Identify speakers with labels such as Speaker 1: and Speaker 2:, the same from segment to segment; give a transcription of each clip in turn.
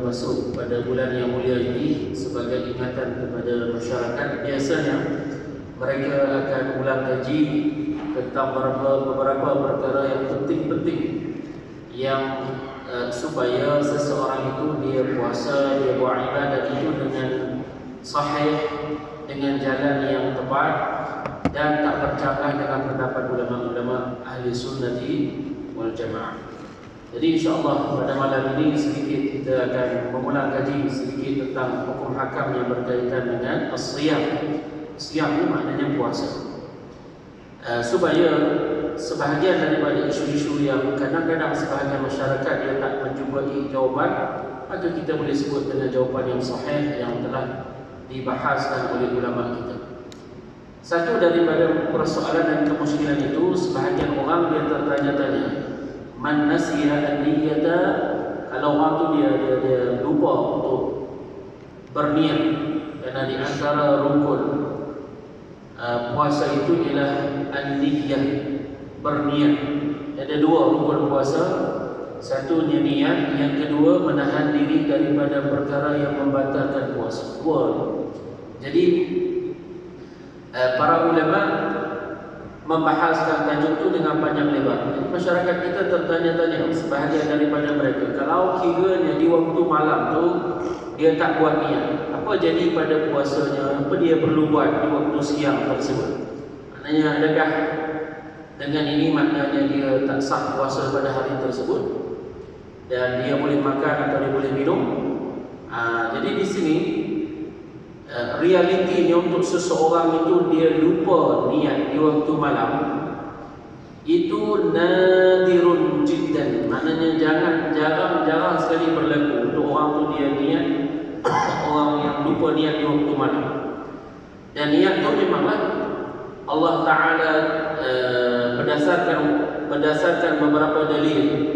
Speaker 1: masuk pada bulan yang mulia ini, sebagai ingatan kepada masyarakat, biasanya mereka akan ulang kaji tentang beberapa perkara yang penting-penting yang supaya seseorang itu dia puasa, dia buat ibadat itu dengan sahih, dengan jalan yang tepat dan tak bercampur dengan pendapat ulama-ulama ahli sunnati wal jamaah. Jadi insyaAllah pada malam ini sedikit kita akan mengulang kaji sedikit tentang hukum hakam yang berkaitan dengan as-siyam. Siyam itu maknanya puasa. Supaya sebahagian daripada isu-isu yang kadang-kadang sebahagian masyarakat dia tak menjumpai jawapan, maka kita boleh sebut dengan jawapan yang sahih yang telah dibahaskan oleh ulama kita. Satu daripada persoalan dan kemusykilan itu, sebahagian orang dia tertanya-tanya, man nasiya an-niyata, kalau orang tu dia lupa untuk berniat, kerana di antara rukun puasa itu ialah an-niyah, berniat. Ada dua rukun puasa, satu niat, yang kedua menahan diri daripada perkara yang membatalkan puasa. Dua. Jadi para ulama membahaskan tajuk itu dengan panjang lebar. Jadi masyarakat kita tertanya-tanya, sebahagian daripada mereka, kalau kiranya di waktu malam tu dia tak buat niat, apa jadi pada puasanya? Apa dia perlu buat di waktu siang tersebut? Maknanya adakah dengan ini maknanya dia tak sah puasa pada hari tersebut dan dia boleh makan atau dia boleh minum? Jadi di sini realitinya untuk seseorang itu dia lupa niat di waktu malam itu nadirun jiddan, maknanya jarang sekali berlaku untuk orang tu dia niat, orang yang lupa niat di waktu malam. Dan niat tu memanglah Allah Ta'ala berdasarkan beberapa dalil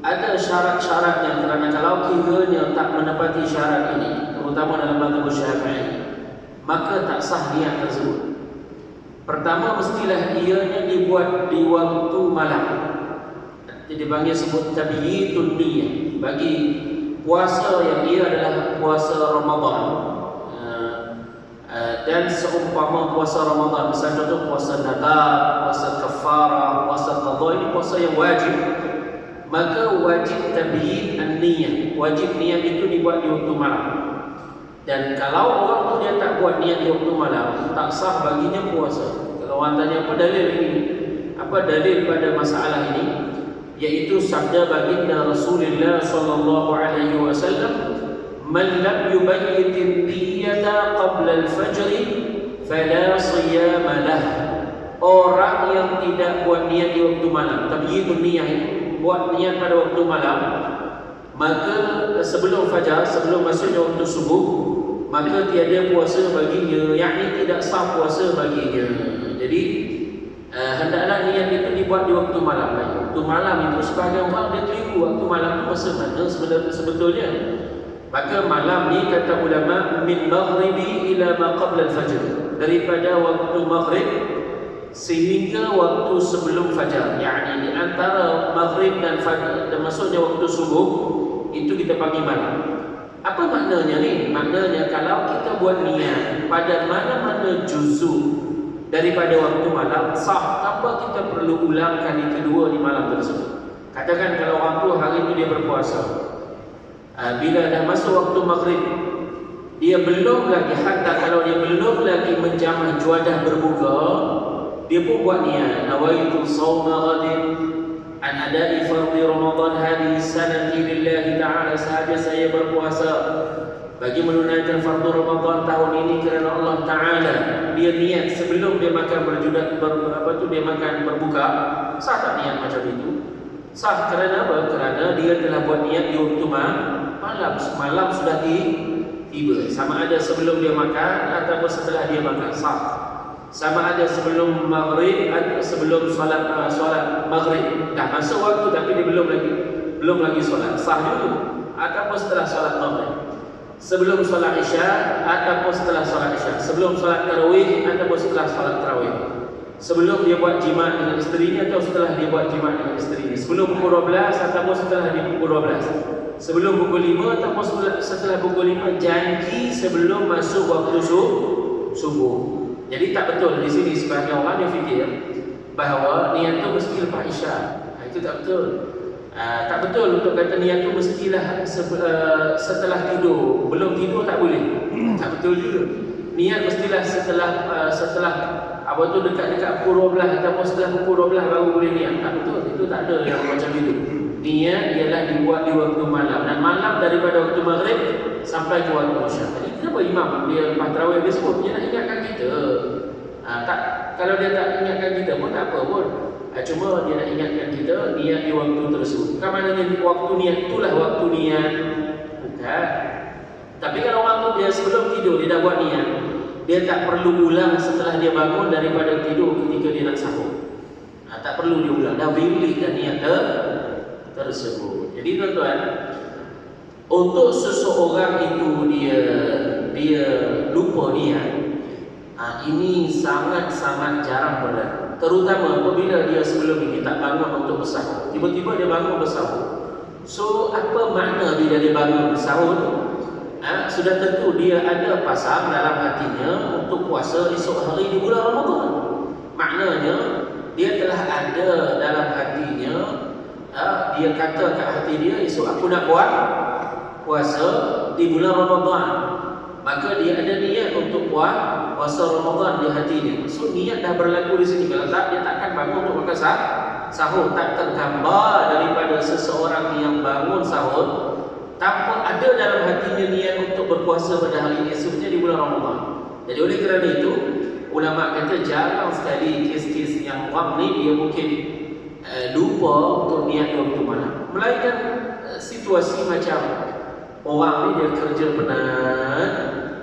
Speaker 1: ada syarat-syaratnya, kerana kalau kiranya tak menepati syarat ini, terutama dalam mazhab Syafi'i, maka tak sah niat tersebut. Pertama, mestilah ianya dibuat di waktu malam. Jadi dipanggil sebut tabyitun niyah. Bagi puasa yang ia adalah puasa Ramadan, dan seumpama puasa Ramadan, misalnya contoh puasa nadar, puasa kafarah, puasa qadha, ini puasa yang wajib, maka wajib tabyit an-niyah, wajib niat itu dibuat di waktu malam. Dan kalau orang tu dia tak buat niat di waktu malam, tak sah baginya puasa. Kalau orang tanya apa dalil ini, apa dalil pada masalah ini, yaitu sabda baginda Rasulullah sallallahu alaihi wasallam, man lam yubayyit an-niyyata qabla al-fajr fala siyama lah. Orang yang tidak buat niat di waktu malam, tabyitun niyah, buat niat pada waktu malam, maka sebelum fajar, sebelum masuknya waktu subuh, maka tiada puasa baginya, yakni tidak sah puasa baginya. Jadi hendaklah niat itu dibuat di waktu malam. Waktu malam itu sebahagian orang dia keliru, waktu malam itu masa mana sebetulnya. Maka malam ni kata ulama, min maghribi ila ma qabla al-fajr, daripada waktu maghrib sehingga waktu sebelum fajar, yakni di antara maghrib dan fajar dan masuknya waktu subuh, itu kita panggil malam. Apa maknanya ni? Maknanya kalau kita buat niat pada mana-mana juzuk daripada waktu malam, sah tanpa kita perlu ulang kali kedua di malam tersebut. Katakan kalau orang tu hari itu dia berpuasa, bila dah masuk waktu maghrib, dia belum lagi, hatta kalau dia belum lagi menjamah juadah berbuka, dia pun buat niat, nawaitu shawma ghadin an adai fardhi Ramadan hadhihi sanati lillahi ta'ala, sahaja saya berpuasa bagi menunaikan fardu Ramadan tahun ini kerana Allah Ta'ala. Dia niat sebelum dia makan dia makan berbuka. Sah tak niat macam itu? Sah. Kerana apa? Kerana dia telah buat niat di waktu malam sudah tiba. Sama ada sebelum dia makan atau setelah dia makan, sah. Sama ada sebelum maghrib atau sebelum solat maghrib. Dah masuk waktu tapi dia belum lagi solat, sah dulu. Ataupun setelah solat maghrib, sebelum solat isya ataupun setelah solat isya, sebelum solat tarawih ataupun setelah solat tarawih, sebelum dia buat jima' dengan isterinya atau setelah dia buat jima' dengan isterinya, sebelum pukul 12 ataupun setelah dia pukul 12, sebelum pukul 5 ataupun setelah pukul 5, janji sebelum masuk waktu subuh. Jadi tak betul di sini sebahagian orang yang fikir bahawa niat tu mesti lepas Isya. Itu tak betul. Tak betul untuk kata niat tu mestilah setelah tidur. Belum tidur tak boleh. Tak betul juga. Niat mestilah setelah apa tu dekat-dekat pukul 12 ataupun setelah pukul 12 baru boleh niat. Tak betul. Itu tak ada yang macam itu. Niat ialah dibuat di waktu malam, dan malam daripada waktu maghrib sampai ke waktu Isya. Jadi kenapa imam dia lepas tarawih dia sebut dia nak ingatkan kita? Kalau dia tak ingatkan kita pun tak apa pun. Cuma dia nak ingatkan kita niat di waktu tersebut. Bukan maknanya waktu niat itulah waktu niat. Bukan. Tapi kalau orang tu dia sebelum tidur dia dah buat niat, dia tak perlu ulang setelah dia bangun daripada tidur ketika dia nak sahur. Tak perlu dia ulang. Dah bilik dan niat tersebut. Jadi tuan-tuan, untuk seseorang itu dia lupa niat, ini sangat-sangat jarang berlaku. Terutama apabila dia sebelum ini tak bangun untuk bersahur. Tiba-tiba dia bangun bersahur. So, apa makna bila dia bangun bersahur? Sudah tentu dia ada pasang dalam hatinya untuk puasa esok hari di bulan Ramadan. Maknanya, dia telah ada dalam hatinya, dia kata kat hati dia, esok aku nak buat puasa di bulan Ramadan. Maka dia ada niat untuk buat puasa Ramadan di hati dia. So niat dah berlaku di sini. Kalau tak, dia takkan bangun untuk makan sahur. Tak tergambar daripada seseorang yang bangun sahur tanpa ada dalam hatinya niat untuk berpuasa pada hari esoknya di bulan Ramadan. Jadi oleh kerana itu, ulama kata jarang sekali kes-kes yang orang ni dia mungkin lupa untuk niat di waktu malam. Melainkan situasi macam orang ni dia kerja penat,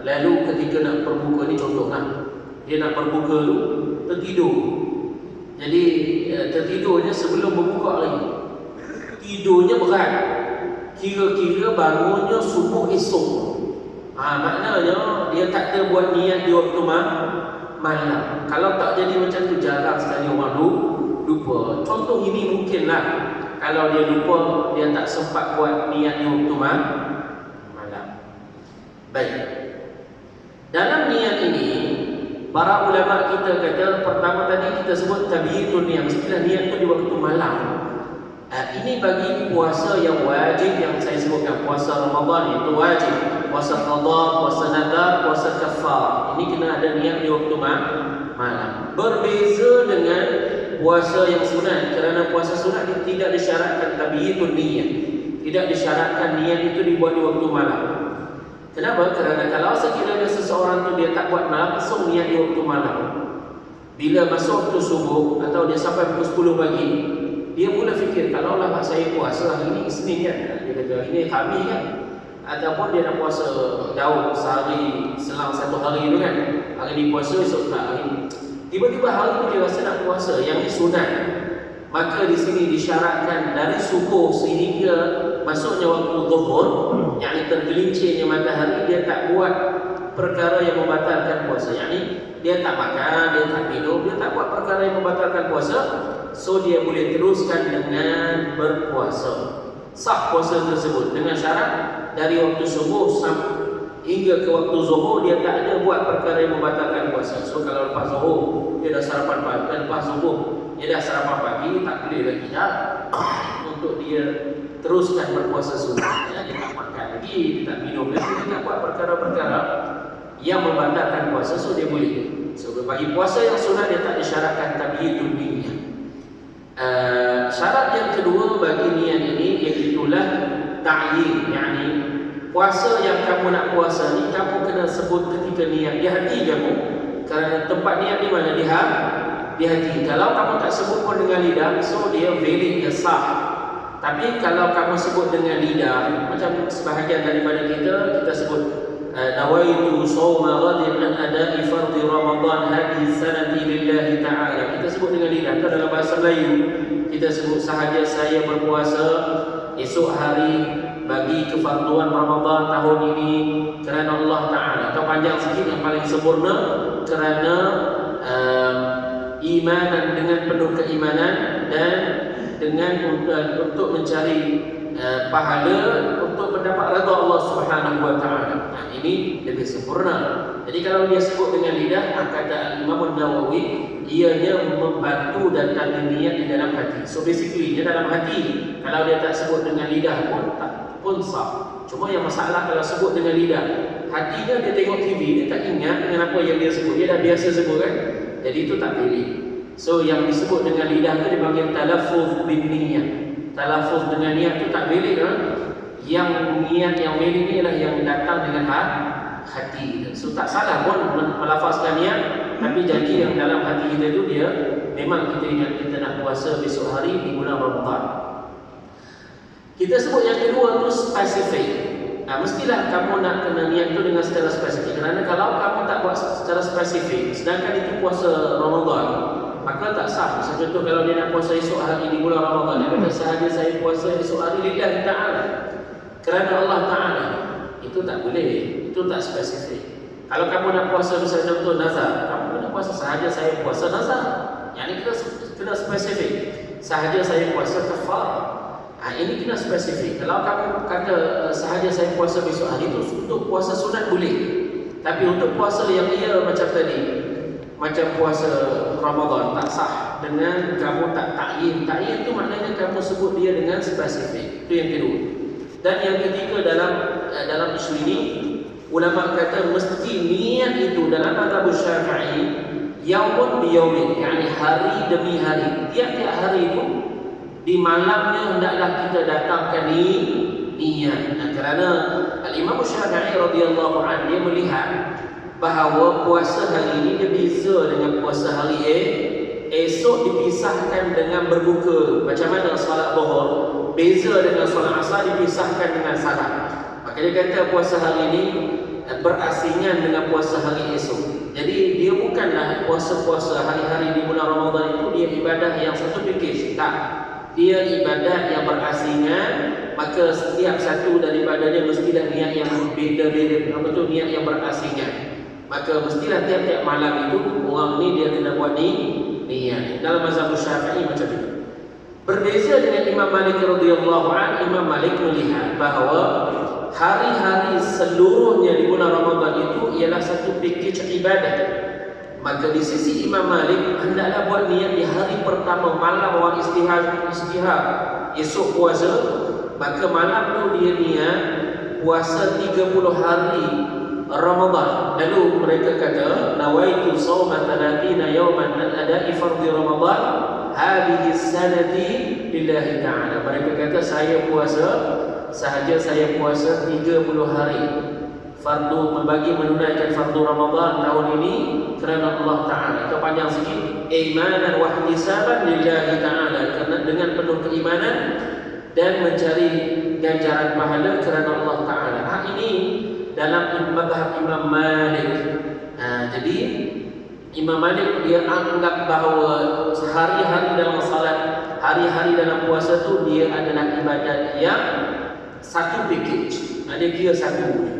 Speaker 1: lalu ketika nak berbuka ni contohlah, dia nak berbuka tu tertidur. Jadi tertidurnya sebelum berbuka lagi. Tidurnya berat. Kira-kira bangunnya subuh esok. Maknanya dia tak ada buat niat di waktu malam. Kalau tak jadi macam tu, jarang sekali orang lupa. Contoh ini mungkinlah kalau dia lupa, dia tak sempat buat niat di waktu malam. Baik. Dalam niat ini, para ulama kita kata, pertama tadi kita sebut tabiyyun niat, mestilah niat tu di waktu malam. Ini bagi puasa yang wajib yang saya sebutkan, puasa Ramadan itu wajib. Puasa qada, puasa nadar, puasa kafar. Ini kena ada niat di waktu malam. Berbeza dengan puasa yang sunat, kerana puasa sunat tidak disyaratkan tabiyyun niat. Tidak disyaratkan niat itu dibuat di waktu malam. Kenapa? Kerana kalau sekiranya seseorang tu dia tak buat langsung niat di waktu malam, bila masuk waktu subuh atau dia sampai pukul 10 pagi, dia mula fikir, kalau lah saya puasa hari ini Isnin kan, dia kata ini Khamis kan, ataupun dia nak puasa Daud sehari selang satu hari itu kan, hari ini puasa esok tak hari ini. Tiba-tiba hari itu dia rasa nak puasa yang ini sunat. Maka di sini disyaratkan dari subuh sehingga masuknya waktu zuhur, yang tergelincirnya matahari, dia tak buat perkara yang membatalkan puasa. Yakni dia tak makan, dia tak minum, dia tak buat perkara yang membatalkan puasa. So dia boleh teruskan dengan berpuasa. Sah puasa tersebut dengan syarat dari waktu subuh hingga ke waktu zuhur dia tak ada buat perkara yang membatalkan puasa. So kalau lepas zuhur dia dah sarapan pagi, lepas zuhur dia dah sarapan pagi, tak boleh lagi dah untuk dia teruskan berpuasa sunnah. Dia tak makan lagi, dia tak minum lagi, dia tak buat perkara-perkara yang membatalkan puasa. So dia boleh. So bagi puasa yang sunnah dia tak disyaratkan tabiyyun niat. Syarat yang kedua bagi niat ini iaitulah ta'yin, yakni puasa yang kamu nak puasa ni kamu kena sebut ketika niat di hati kamu. Kerana tempat niat di mana? Di hati. Kalau kamu tak sebut pun dengan lidah, so dia valid, dia sah. Tapi kalau kamu sebut dengan lidah, macam sebahagian daripada kita sebut nawaitu shawma ghadin an ada'i fardhi Ramadan hadhihi sanati lillahi ta'ala. Kita sebut dengan lidah. Itu dalam bahasa Melayu kita sebut sahaja saya berpuasa esok hari bagi kefarduan Ramadan tahun ini kerana Allah Ta'ala. Atau panjang sikit yang paling sempurna, kerana iman dan dengan penuh keimanan dan dengan untuk mencari pahala untuk mendapat redha Allah Subhanahu wa taala. Nah, ini lebih sempurna. Jadi kalau dia sebut dengan lidah, kata Imam Nawawi, ianya membantu dan tanda niat di dalam hati. So basically dia dalam hati. Kalau dia tak sebut dengan lidah pun sah. Cuma yang masalah kalau sebut dengan lidah, hatinya dia tengok TV, dia tak ingat dengan apa yang dia sebut. Dia dah biasa sebut kan. Jadi itu tak boleh. So yang disebut dengan lidah itu dipanggil talaffuz bin niyyah. Talaffuz dengan niat itu tak boleh kan? Yang niat yang boleh ni ialah yang datang dengan hati. So tak salah pun melafazkan niat, tapi janji yang dalam hati kita tu dia memang kita ingat kita nak puasa besok hari di bulan Ramadan. Kita sebut yang kedua tu spesifik. Mestilah kamu nak kena niat tu dengan secara spesifik. Kerana kalau kamu tak buat secara spesifik, sedangkan itu puasa Ramadan, maka tak sah. Contoh kalau dia nak puasa esok hari di bulan Ramadan, dia kata sahaja saya puasa esok hari lillahi ta'ala, kerana Allah Ta'ala, itu tak boleh. Itu tak spesifik. Kalau kamu nak puasa misalnya contoh nazar, kamu nak puasa sahaja saya puasa nazar, yang ini kena spesifik. Sahaja saya puasa kafar, ini kena spesifik. Kalau kamu kata sahaja saya puasa besok hari, itu untuk puasa sunat boleh. Tapi untuk puasa yang ia macam tadi, macam puasa Ramadan, tak sah dengan kamu tak ta'yin. Ta'yin itu maknanya kamu sebut dia dengan spesifik. Itu yang kedua. Dan yang ketiga dalam isu ini, ulama kata mesti niat itu dalam mazhab Syafi'i yaumun bi yaumin, yakni hari demi hari. Tiap-tiap hari itu di malamnya hendaklah kita datangkan niat. Kerana Al-Imam Syafi'i radhiyallahu anhu dia melihat bahawa puasa hari ini dia beza dengan puasa hari esok dipisahkan dengan berbuka. Macam mana solat Zuhur beza dengan solat Asar dipisahkan dengan salat. Maka dia kata puasa hari ini berasingan dengan puasa hari esok. Jadi dia bukanlah puasa-puasa hari-hari di bulan Ramadan itu dia ibadah yang satu package. Tak. Dia ibadat yang berasingan, maka setiap satu daripadanya mestilah niat yang berbeza-beza. Apa tu niat yang berasingan? Maka mestilah tiap-tiap malam itu orang ni dia kena buat niat. Dalam mazhab Syafi'i macam itu. Berbeza dengan Imam Malik radhiyallahu anhu, Imam Malik melihat bahawa hari-hari seluruhnya di bulan Ramadan itu ialah satu package ibadat. Maka di sisi Imam Malik hendaklah buat niat di hari pertama malam orang istihar esok puasa, maka malam tu dia niat puasa 30 hari Ramadan. Lalu mereka kata nawaitu shauma 30 yawman an ada'i fardhi Ramadan hadhihi sanati lillahi ta'ala. Mereka kata saya puasa sahaja saya puasa 30 hari fardu menunaikan fardu Ramadan tahun ini kerana Allah Ta'ala. Itu panjang sikit. Imanan wa ihtisaban lillahi ta'ala, kerana dengan penuh keimanan dan mencari ganjaran pahala kerana Allah Ta'ala. Ini dalam mazhab Imam Malik. Jadi Imam Malik dia anggap bahawa hari-hari dalam salat, hari-hari dalam puasa tu dia adalah ibadat yang satu package. Dia kira satu.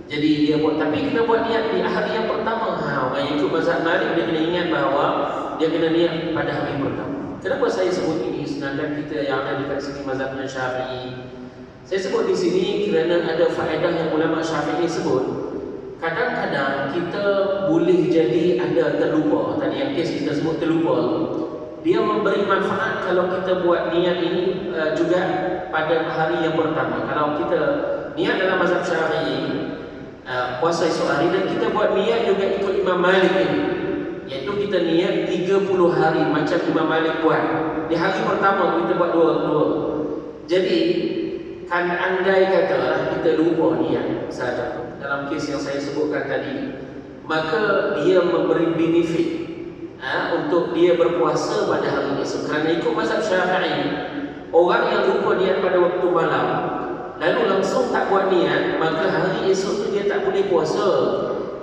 Speaker 1: Jadi dia buat, tapi kena buat niat di hari yang pertama. Orang yang ikut mazhab Malik dia kena ingat bahawa dia kena niat pada hari pertama. Kenapa saya sebut ini sedangkan kita yang ada dekat sini mazhab Syafi'i? Saya sebut di sini kerana ada faedah yang ulama Syafi'i sebut. Kadang-kadang kita boleh jadi ada terlupa. Tadi yang kes kita sebut terlupa. Dia memberi manfaat kalau kita buat niat ini juga pada hari yang pertama. Kalau kita niat dalam mazhab Syafi'i puasa esok hari, dan kita buat niat juga ikut Imam Malik ini, iaitu kita niat 30 hari macam Imam Malik buat. Di hari pertama kita buat dua. Jadi kan andai katalah kita lupa niat saja dalam kes yang saya sebutkan tadi, maka dia memberi benefit untuk dia berpuasa pada hari esok. Kerana ikut mazhab Syafi'i, orang yang lupa niat pada waktu malam lalu langsung tak buat niat, maka hari esok tu dia tak boleh puasa.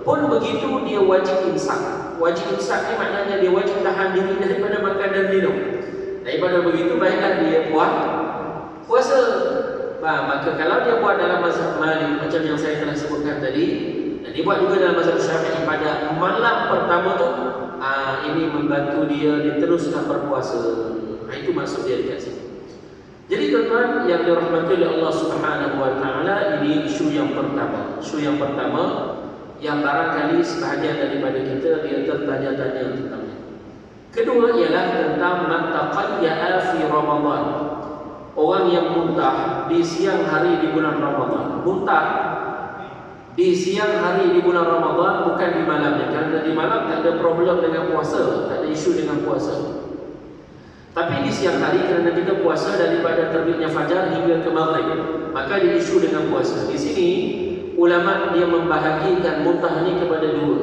Speaker 1: Pun begitu dia wajib imsak. Wajib imsak ni maknanya dia wajib tahan diri daripada makan dan minum. Daripada begitu baiklah dia buat puasa. Maka kalau dia buat dalam mazhab Malik macam yang saya telah sebutkan tadi, dan dia buat juga dalam mazhab Syafi'i pada malam pertama tu, ini membantu dia teruskan berpuasa. Itu maksud dia dekat sini. Jadi tuan-tuan yang dirahmati oleh Allah Subhanahu wa taala, ini isu yang pertama. Isu yang pertama yang barangkali sebahagian daripada kita dia tertanya-tanya tentangnya. Kedua ialah tentang man taqayya'a fi Ramadan. Orang yang muntah di siang hari di bulan Ramadan. Muntah di siang hari di bulan Ramadan, bukan di malamnya. Kerana di malam tak ada problem dengan puasa, tak ada isu dengan puasa. Tapi di siang hari kerana kita puasa daripada terbitnya fajar hingga ke maghrib, maka diisu dengan puasa. Di sini ulama dia membahagikan muntah ini kepada dua,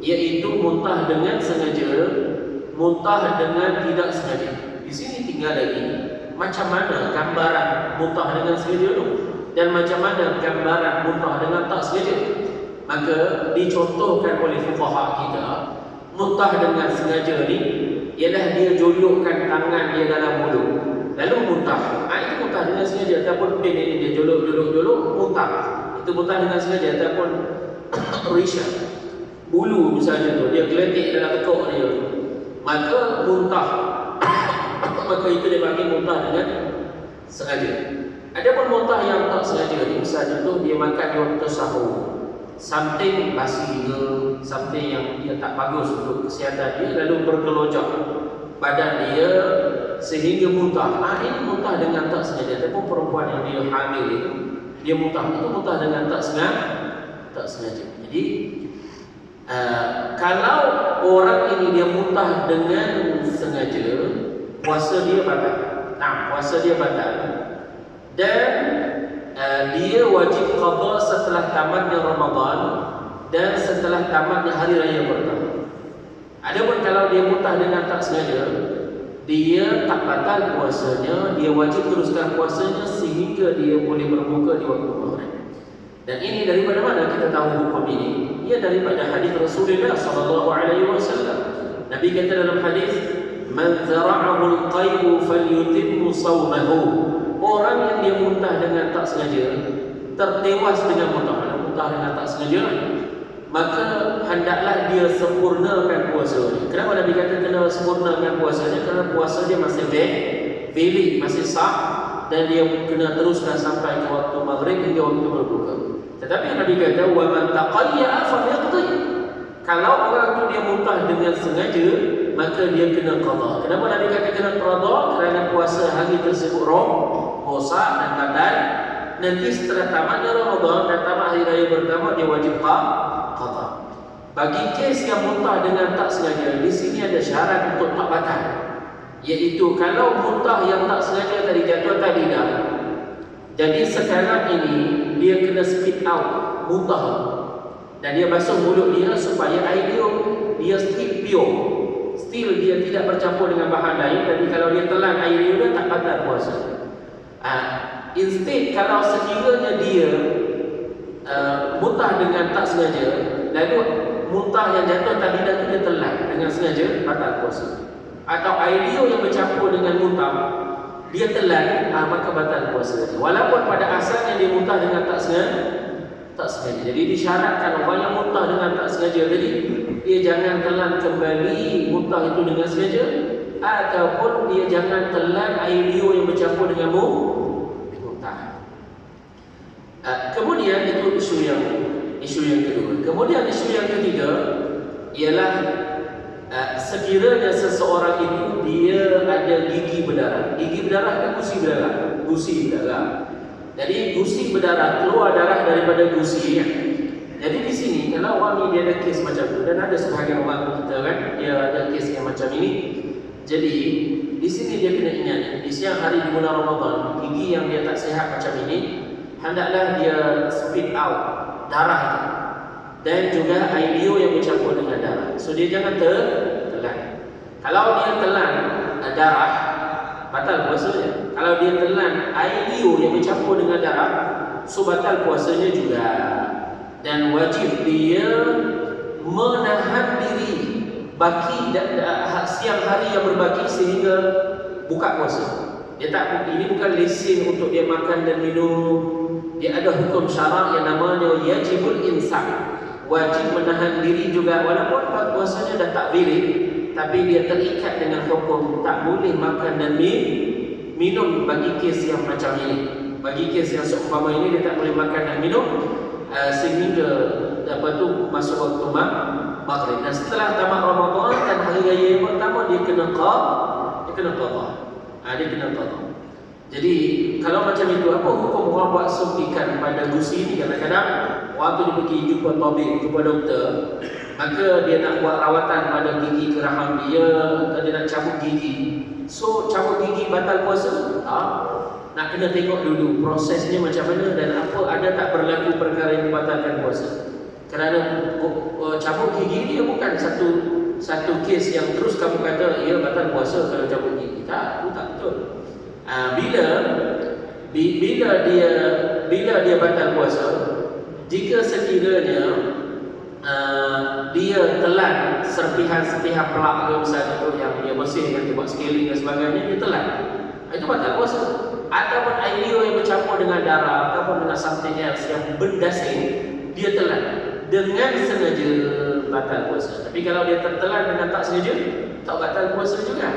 Speaker 1: iaitu muntah dengan sengaja, muntah dengan tidak sengaja. Di sini tinggal lagi macam mana gambaran muntah dengan sengaja itu dan macam mana gambaran muntah dengan tak sengaja. Maka dicontohkan oleh fuqaha kita, muntah dengan sengaja ni ialah dia jolokkan tangan dia dalam mulut lalu muntah. Itu muntah dengan sengaja. Ataupun pen ini dia jolok muntah, itu muntah dengan sengaja. Ataupun risha bulu misalnya tu dia geletik dalam tekuk dia, maka muntah. Maka itu dia panggil muntah dengan sengaja. Adapun muntah yang tak sengaja ni, misalnya tu dia makan di waktu sahur, something basi ke, something yang dia tak bagus untuk kesihatan dia, lalu berkelojak badan dia sehingga muntah. Ini muntah dengan tak sengaja. Ataupun perempuan yang dia hamil itu, dia muntah, itu muntah dengan tak sengaja. Jadi kalau orang ini dia muntah dengan sengaja, puasa dia batal. Puasa dia batal. Dan dia wajib qada setelah tamatnya Ramadan dan setelah tamatnya hari raya pertama. Adapun kalau dia muntah dengan tak sengaja, dia tak batal puasanya, dia wajib teruskan puasanya sehingga dia boleh berbuka di waktu maghrib. Dan ini daripada mana kita tahu hukum ini? Ia daripada hadis Rasulullah sallallahu alaihi wasallam. Nabi kata dalam hadis, "Man zara'ahu al-qay'u falyutimmu shawmahu." Orang yang dia muntah dengan tak sengaja, tertewas dengan muntah dengan tak sengaja, maka hendaklah dia sempurnakan puasanya. Kenapa Nabi kata kena sempurnakan puasanya? Kerana puasa dia masih valid, masih sah, dan dia kena teruskan sampai ke waktu maghrib hingga waktu berbuka. Tetapi Nabi kata wa man taqayya'a falyaqdi. Kalau orang tu dia muntah dengan sengaja, maka dia kena qada. Kenapa Nabi kata kena qada? Kerana puasa hari tersebut rosak dan batal. Nanti setelah tamatnya Ramadan dan tamat hari raya pertama, dia wajib qada. Bagi kes yang muntah dengan tak sengaja, di sini ada syarat untuk tak batal, iaitu kalau muntah yang tak sengaja tadi jatuh tadi dah, jadi sekarang ini dia kena spit out muntah dan dia basuh mulut dia supaya air dia still pure, still dia tidak bercampur dengan bahan lain. Jadi kalau dia telan air dia tak batal puasa. Instead, kalau sekiranya dia muntah dengan tak sengaja, lalu muntah yang jatuh tadi dan dia telan dengan sengaja, batal puasa. Atau air yang bercampur dengan muntah dia telan, maka batal puasa. Walaupun pada asalnya dia muntah dengan tak sengaja. Jadi disyaratkan orang yang muntah dengan tak sengaja tadi, dia jangan telan kembali muntah itu dengan sengaja, ataupun dia jangan telan air yang bercampur dengan muntah. Kemudian itu isu yang kedua. Kemudian isu yang ketiga ialah sekiranya seseorang itu dia ada gigi berdarah. Gigi berdarah dan gusi berdarah. Gusi berdarah. Jadi gusi berdarah, keluar darah daripada gusi ya. Jadi di sini kalau orang ni dia ada kes macam tu, dan ada sebahagian orang kita kan dia ada kes yang macam ini. Jadi di sini dia kena ingat, di siang hari di bulan Ramadan, gigi yang dia tak sihat macam ini, hendaklah dia spit out darah itu dan juga air yang bercampur dengan darah. So dia jangan telan. Kalau dia telan darah, batal puasanya. Kalau dia telan air yang bercampur dengan darah, so batal puasanya juga. Dan wajib dia menahan diri baki siang hari yang berbaki sehingga buka puasa. Dia tak, ini bukan lesen untuk dia makan dan minum. Dia ada hukum syarak yang namanya yajibul insak. Wajib menahan diri juga, walaupun puasanya dah tak valid, tapi dia terikat dengan hukum tak boleh makan dan minum bagi kes yang macam ini. Bagi kes yang seumpama ini dia tak boleh makan dan minum sehingga masuk waktu maghrib. Dan setelah tamat Ramadan dan hari raya yang pertama dia kena qada. Dia kena qada. Jadi kalau macam itu, apa hukum orang buat suntikan pada gusi ni? Kadang-kadang waktu dia pergi jumpa tabib, jumpa doktor, maka dia nak buat rawatan pada gigi geraham dia, atau dia nak cabut gigi. So cabut gigi batal puasa? Nak kena tengok dulu prosesnya macam mana dan apa, ada tak berlaku perkara yang membatalkan puasa. Kerana cabut gigi dia bukan satu kes yang terus kamu kata ia batal puasa kalau cabut gigi. Tak, itu tak betul. Bila dia batal puasa, jika sekiranya dia telan serpihan-serpihan pelak ke misalnya tu yang dia bersih, yang dia buat scaling dan sebagainya, dia telan, itu batal puasa. Ataupun air liur yang bercampur dengan darah ataupun dengan something else yang berdasing, dia telan dengan sengaja, batal puasa. Tapi kalau dia tertelan dengan tak sengaja, tak batal puasa juga.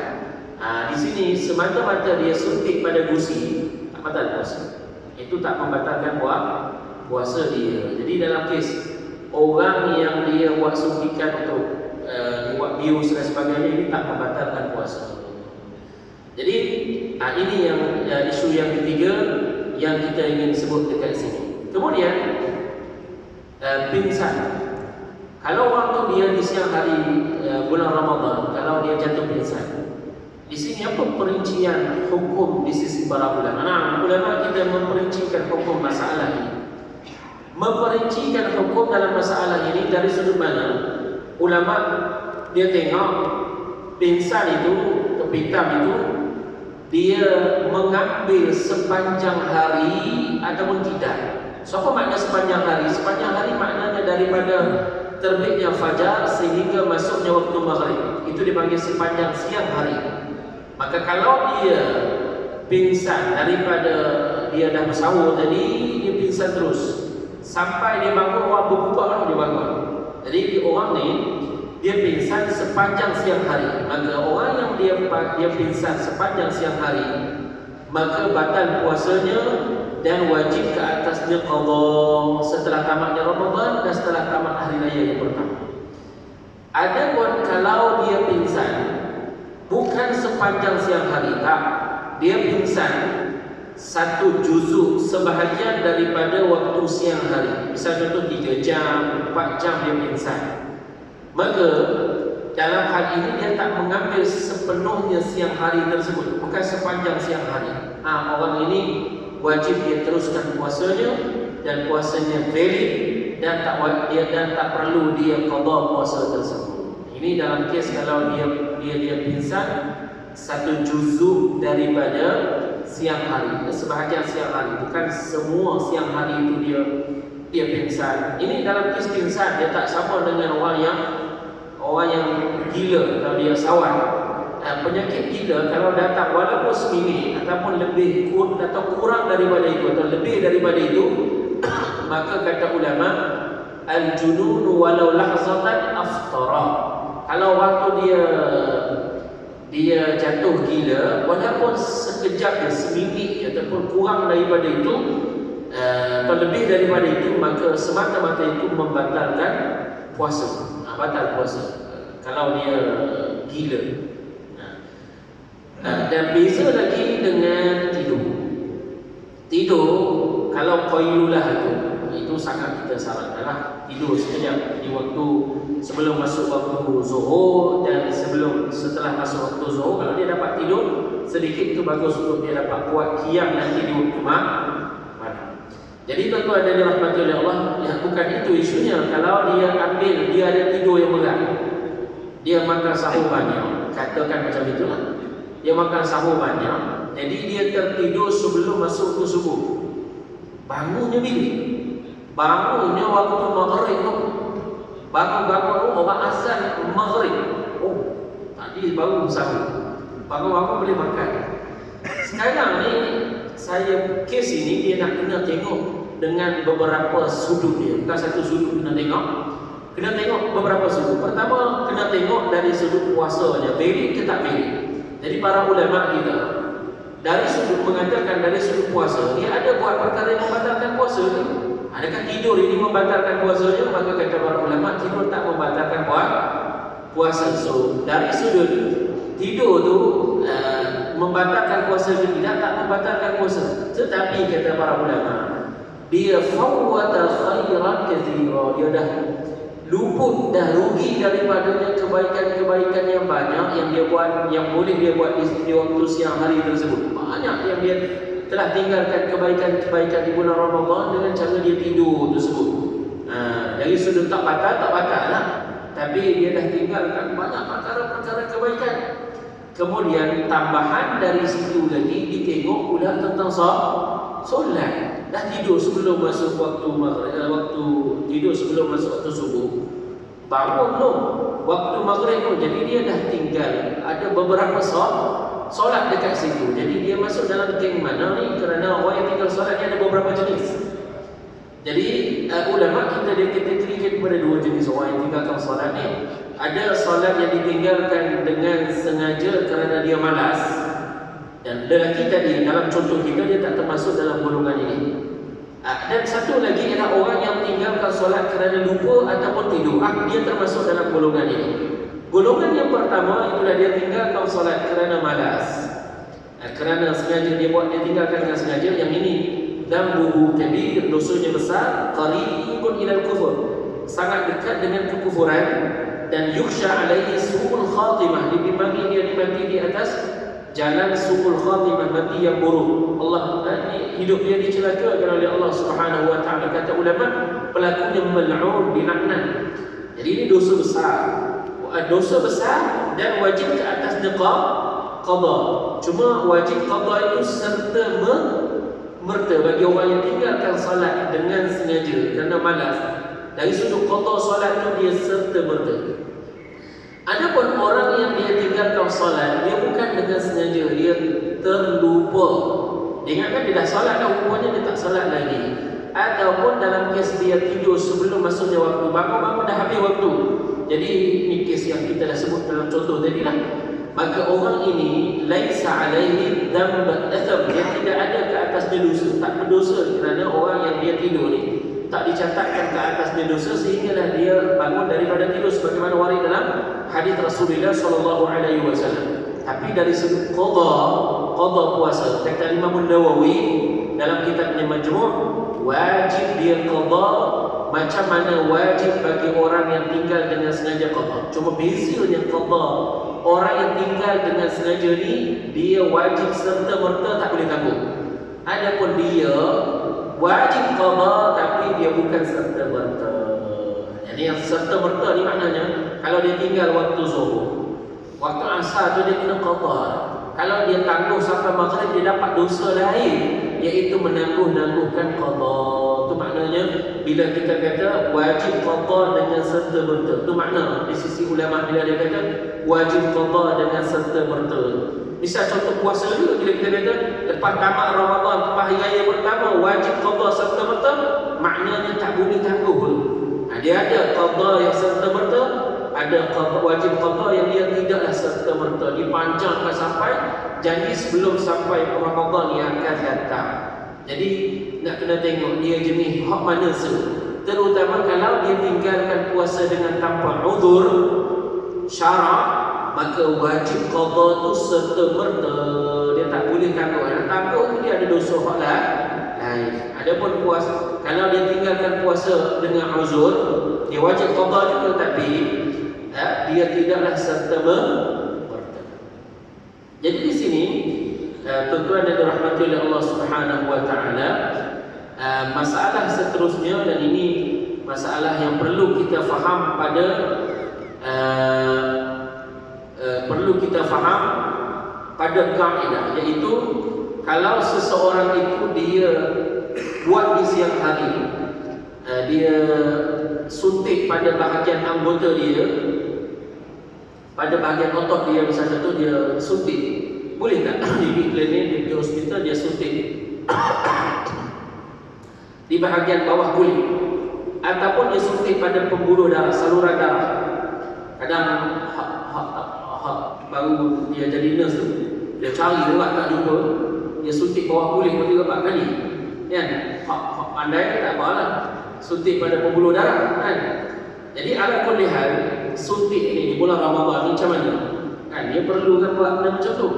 Speaker 1: Di sini semata-mata dia suntik pada gusi, tak batal puasa. Itu tak membatalkan puasa dia. Jadi dalam kes orang yang dia buat suntikan untuk buat bius dan sebagainya, ini tak membatalkan puasa. Jadi ini yang isu yang ketiga yang kita ingin sebut dekat sini. Kemudian pingsan. Kalau waktu dia di siang hari bulan Ramadan, kalau dia jatuh pingsan, di sini apa perincian hukum di sisi para ulama? Ulama kita memperincikan hukum masalah ini. Memperincikan hukum dalam masalah ini dari sudut mana? Ulama dia tengok pingsan itu, kepitam itu, dia mengambil sepanjang hari ataupun tidak. So apa makna sepanjang hari? Sepanjang hari maknanya daripada terbitnya fajar sehingga masuknya waktu maghrib. Itu dipanggil sepanjang siang hari. Maka kalau dia pingsan daripada dia dah bersahur tadi, dia pingsan terus sampai dia bangun, orang berbuka baru dia bangun. Jadi orang ni dia pingsan sepanjang siang hari. Maka orang yang dia pingsan sepanjang siang hari, maka batal puasanya dan wajib ke atasnya qada setelah tamatnya Ramadan dan setelah tamat hari raya yang pertama. Adapun kalau dia pingsan bukan sepanjang siang hari, tak, dia pingsan satu juzuk, sebahagian daripada waktu siang hari. Misal contoh 3 jam, 4 jam dia pingsan, maka dalam hal ini dia tak mengambil sepenuhnya siang hari tersebut, bukan sepanjang siang hari. Orang ini wajib dia teruskan puasanya dan puasanya valid dan tak perlu dia qada puasa tersebut. Ini dalam kes kalau dia pingsan satu juzuk daripada siang hari, sebahagian siang hari, bukan semua siang hari itu dia pingsan. Ini dalam kes pingsan dia tak sama dengan orang yang gila. Kalau dia sawan, penyakit gila kalau datang walaupun seminit ataupun lebih atau kurang daripada itu atau lebih daripada itu, maka kata ulama al-junun walau lahzatan aftara. Kalau waktu dia jatuh gila walaupun sekejap je, seminit ataupun kurang daripada itu atau lebih daripada itu, maka semata-mata itu membatalkan puasa. Batal puasa kalau dia gila. Dan beza lagi dengan tidur kalau qailulah itu sangat kita sarankanlah tidur sekejap di waktu sebelum masuk waktu zuhur dan setelah masuk waktu zuhur. Kalau dia dapat tidur sedikit itu bagus untuk dia dapat kuat qiyam nanti di waktu malam. Jadi tuan-tuan dan dirahmati oleh Allah, bukan itu isunya. Kalau dia ada tidur yang berat, dia makan sahur banyak, katakan macam itulah, dia makan sahur banyak, jadi dia tertidur sebelum masuk ke subuh. Bangunnya bila? Bangunnya waktu maghrib tu. Bangun orang azan maghrib. Tadi baru sahur, bangun boleh makan. Sekarang ni saya kes ini dia nak kena tengok dengan beberapa sudut dia. Bukan satu sudut kena tengok beberapa sudut. Pertama kena tengok dari sudut puasanya, valid ke tak valid. Jadi para ulama kita dari sudut mengatakan dari sudut puasa, dia ada buat perkara yang membatalkan puasa ke? Adakah tidur ini membatalkan puasanya? Maka kata para ulama, tidur tak membatalkan puasa. So dari sudut tidur tu membatalkan puasa ke tidak, tak membatalkan puasa. Tetapi kata para ulama, dia fawwata khairan katsira, dia dah luput, dah rugi daripadanya kebaikan-kebaikan yang banyak yang dia buat, yang boleh dia buat di waktu siang hari tersebut. Banyak yang dia telah tinggalkan kebaikan-kebaikan di bulan Ramadan dengan cara dia tidur tersebut. Dari sudut tak batal lah, tapi dia dah tinggalkan banyak perkara-perkara kebaikan. Kemudian tambahan dari situ lagi ditengok pula tentang solat. Dah tidur sebelum masuk waktu tidur sebelum masuk waktu subuh, bangun belum waktu maghrib tu, jadi dia dah tinggal ada beberapa solat dekat situ. Jadi dia masuk dalam geng mana ni? Kerana orang yang tinggal solat ni ada beberapa jenis. Jadi ulama kita dikategorikan kepada dua jenis orang yang tinggalkan solat ni. Ada solat yang ditinggalkan dengan sengaja kerana dia malas, dan lelaki tadi dalam contoh kita dia tak termasuk dalam golongan ini. Dan satu lagi ialah orang yang tinggalkan solat kerana lupa ataupun tidur. Dia termasuk dalam golongan ini. Golongan yang pertama itulah dia tinggalkan solat kerana malas, kerana sengaja dia buat, dia tinggalkan dengan sengaja. Yang ini dzambuhu kabir, dosanya besar, qaribun ilal kufur, sangat dekat dengan kekufuran, dan yukhsha alaihi su'ul khatimah, dibimbangi dia dimati di atas jalan su'ul khatimah, mati yang buruk. Allah hidup dia dicelakakan oleh Allah Subhanahu wa taala. Kata ulama, pelakunya mal'un, dilaknat. Jadi ini dosa besar. Dosa besar dan wajib ke atas qada. Cuma wajib qada itu serta merta bagi orang yang tinggalkan salat dengan sengaja kerana malas. Dari sudut qada solat itu dia serta merta. Adapun orang yang dia tinggalkan solat, dia bukan dengan sengaja, dia terlupa. Dia ingatkan dia dah solat dah, rupanya dia tak solat lagi. Ataupun dalam kes dia tidur sebelum masuknya waktu, bangun-bangun dah habis waktu. Jadi ini kes yang kita dah sebut dalam contoh tadi lah. Maka orang ini laisa alaihi dzamb atham, dia tidak ada ke atas dia dosa, tak berdosa kerana orang yang dia tidur ni tak dicatatkan ke atas dia dosa sehinggalah dia bangun daripada tidur sebagaimana warid dalam hadis Rasulullah sallallahu alaihi wasallam. Tapi dari sudut qada puasa, kata Imam Nawawi dalam kitabnya Majmu', wajib dia qada macam mana wajib bagi orang yang tinggal dengan sengaja qada. Cuma bezanya qada, orang yang tinggal dengan sengaja ni dia wajib serta merta, tak boleh tangguh. Adapun dia wajib qada tapi dia bukan serta merta. Jadi yang serta merta ni maknanya kalau dia tinggal waktu zuhur, waktu asar tu dia kena qada. Kalau dia tangguh sampai maghrib, dia dapat dosa lain, iaitu menangguh-nangguhkan qada. Itu maknanya bila kita kata wajib qada dengan serta merta. Itu makna di sisi ulama bila dia kata wajib qada dengan serta merta. Misal contoh puasa juga, bila kita kata lepas tamat Ramadan, lepas hari raya pertama wajib qada serta merta, maknanya tak boleh tangguh. Dia ada qada yang serta merta, ada wajib qada yang dia tidaklah serta merta, dipanjangkan sampai janji sebelum sampai Ramadan yang akan datang. Jadi nak kena tengok dia jenis hak mana terutama kalau dia tinggalkan puasa dengan tanpa uzur syarak, maka wajib qada tu serta merta, dia tak boleh tangguh. Yang tangguh tu dia ada dosa hak lain. Adapun puasa, kalau dia tinggalkan puasa dengan uzur, dia wajib qada juga, tapi dia tidaklah serta merta. Jadi di sini tuan-tuan dan dirahmati oleh Allah Subhanahu wa taala, masalah seterusnya, dan ini masalah yang perlu kita faham pada kaedah, iaitu kalau seseorang itu dia buat di siang hari, dia suntik pada bahagian anggota dia, pada bahagian otot dia, misalnya tu dia suntik, boleh tak di klinik, di hospital dia suntik di bahagian bawah kulit, ataupun dia suntik pada pembuluh darah, saluran darah. Kadang baru dia jadi nurse tu, dia cari juga tak jumpa, dia suntik bawah kulit 3-4 kali kan, hak pandai tak apalah, suntik pada pembuluh darah kan. Jadi ala kulli hal suntik ini di bulan Ramadan ni macam mana kan, dia perlukan buat benda macam tu.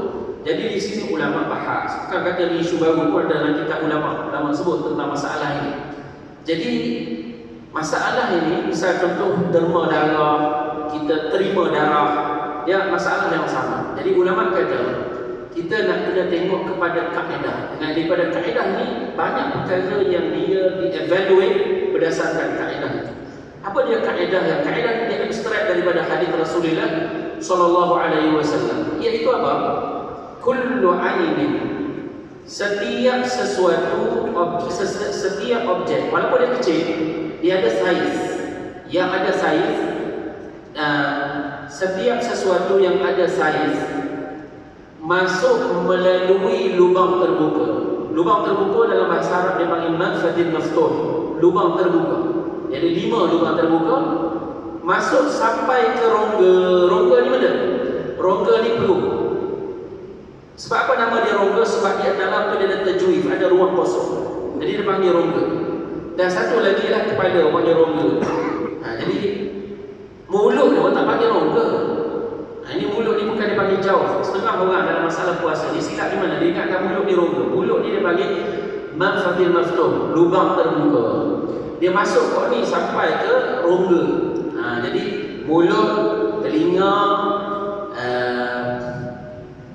Speaker 1: Jadi di sini ulama bahas, bukan kata ni isu baru pun ada dalam kitab ulama sebut tentang masalah ini. Jadi masalah ini misal contoh derma darah, kita terima darah, dia masalah yang sama. Jadi ulama kata kita nak kena tengok kepada kaedah. Dengan daripada kaedah ni banyak perkara yang dia di-evaluate berdasarkan kaedah itu. Apa dia kaedah? Yang kaedah ini dia ekstrak daripada hadis Rasulullah sallallahu alaihi wasallam. Iaitu apa? Kullu ainin, setiap sesuatu, setiap objek walaupun dia kecil, dia ada saiz. Yang ada saiz, setiap sesuatu yang ada saiz masuk melalui lubang terbuka. Lubang terbuka dalam bahasa Arab dia panggil manfadil maftuh, lubang terbuka. Jadi 5 lubang terbuka masuk sampai ke rongga. Rongga ni mana? Rongga ni perut. Sebab apa nama dia rongga? Sebab dia dalam tu dia ada tajwif, ada ruang kosong. Jadi dia panggil rongga. Dan satu lagi lah kepala, orang panggil rongga. Jadi mulut dia orang tak panggil rongga. Ini mulut ni bukan dia panggil jauh. Setengah orang dalam masalah puasa ni silap di mana? Dia ingatkan mulut ni rongga. Mulut ni dia panggil manfadil maftuh, lubang terbuka. Dia masuk kok ni sampai ke rongga. Jadi mulut, telinga,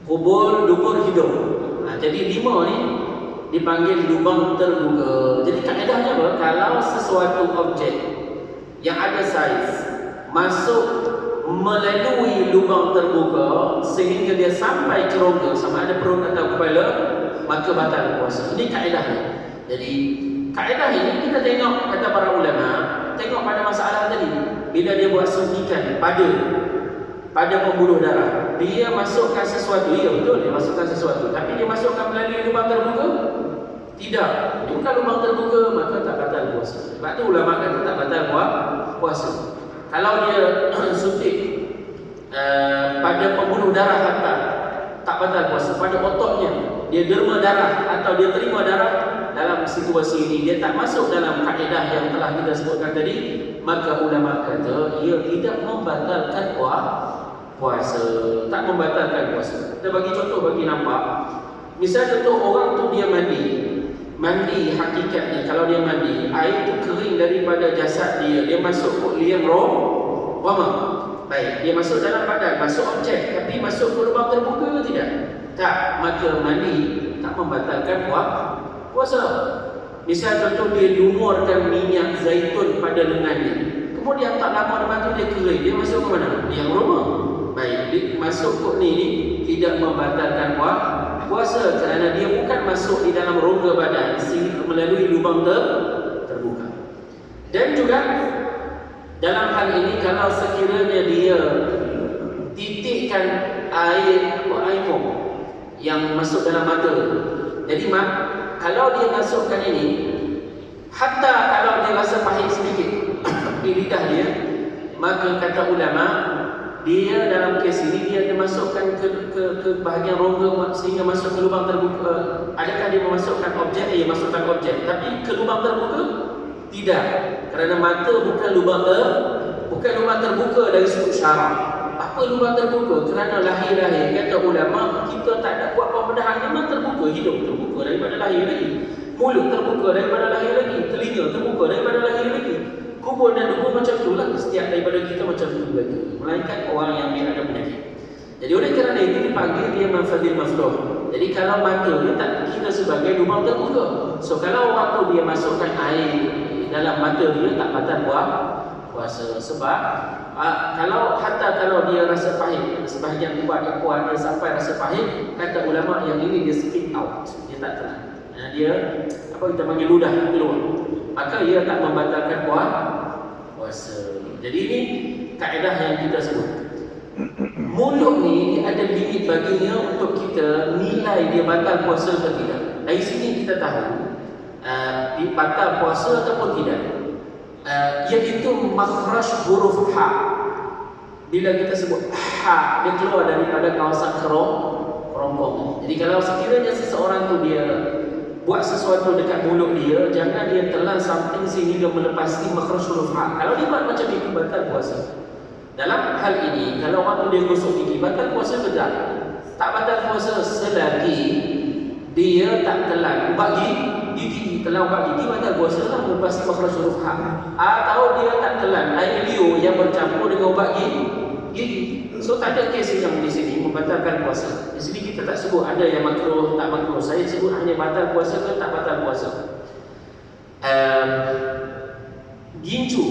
Speaker 1: kubur, dubur, hidung. Jadi 5 ni dipanggil lubang terbuka. Jadi kaedahnya apa? Kalau sesuatu objek yang ada saiz masuk melalui lubang terbuka sehingga dia sampai ke rongga, sama ada perut atau kepala, maka batal puasa. Ini kaedahnya. Jadi kaedah ini kita tengok kata para ulama, tengok pada masalah tadi. Bila dia buat suntikan pada pembuluh darah, dia masukkan sesuatu, ya betul dia masukkan sesuatu, tapi dia masukkan melalui lubang terbuka? Tidak. Dia bukan lubang terbuka, maka tak batal puasa. Sebab tu ulama kata tak batal puasa. Kalau dia suntik pada pembuluh darah hantar, tak batal puasa. Pada ototnya dia derma darah atau dia terima darah, dalam situasi ini dia tak masuk dalam kaedah yang telah kita sebutkan tadi, maka ulama kata ia tidak membatalkan puasa. Tak membatalkan puasa. Kita bagi contoh bagi nampak. Misal contoh orang tu dia mandi hakikatnya kalau dia mandi, air tu kering daripada jasad dia, dia masuk ke liang roh, baik, dia masuk dalam badan, masuk objek, tapi masuk ke lubang terbuka ke tidak? Tak, maka mandi tak membatalkan puasa. Misal contoh dia lumurkan minyak zaitun pada lengannya, kemudian tak lama lepas tu dia kering, dia masuk ke mana? Liang rumah. Baik, dia masuk ke ni tidak membatalkan puasa kerana dia bukan masuk di dalam rongga badan sehingga melalui lubang terbuka. Dan juga dalam hal ini kalau sekiranya dia titikkan air yang masuk dalam mata, jadi kalau dia masukkan ini, hatta kalau dia rasa pahit sedikit di lidah dia, maka kata ulama dia dalam kes ini dia dimasukkan ke bahagian rongga sehingga masuk ke lubang terbuka. Adakah dia memasukkan objek? Masukkan objek, tapi ke lubang terbuka? Tidak, kerana mata bukan lubang terbuka dari sudut syarak. Apa lubang terbuka? Kerana lahir-lahir kata ulama kita tak ada buat pembedahan, memang terbuka. Hidung terbuka daripada lahir lagi, mulut terbuka daripada lahir lagi, telinga terbuka daripada lahir lagi. Kubur dan dubur macam itulah, setiap daripada kita macam itu juga, melainkan orang yang dia ada penyakit. Jadi oleh kerana itu dipanggil dia manfadil maftuh. Jadi kalau mata dia tak kira sebagai lubang terbuka. So kalau waktu dia masukkan air dalam mata dia tak batal puasa. Sebab kalau dia rasa pahit, sebahagian ubat yang kuat dia sampai rasa pahit, kata ulama yang ini dia spit out, dia tak telan. Dia kita panggil ludah keluar, maka ia tak membatalkan puasa. Jadi ini kaedah yang kita sebut. Mulut ni ada limit baginya untuk kita nilai dia batal puasa atau tidak. Dari sini kita tahu batal puasa ataupun tidak. Iaitu makhraj huruf ha. Bila kita sebut ha, dia keluar daripada kawasan kerongkongan. kerongkong. Jadi kalau sekiranya seseorang tu dia buat sesuatu dekat mulut dia, jangan dia telan something sehingga melepasi makhraj huruf ha. Kalau dia buat macam itu, batal puasa. Dalam hal ini, kalau orang tu dia gosok gigi, batal puasa ke tak? Tak batal puasa selagi dia tak telan ubat gigi. Telan ubat gigi batal puasa lah, melepasi makhraj huruf ha. Atau dia tak telan air liur yang bercampur dengan ubat gigi. So tak ada kes yang di sini membatalkan puasa. Di sini kita tak sebut ada yang makruh, tak makruh. Saya sebut hanya batal puasa ke tak batal puasa. Gincu.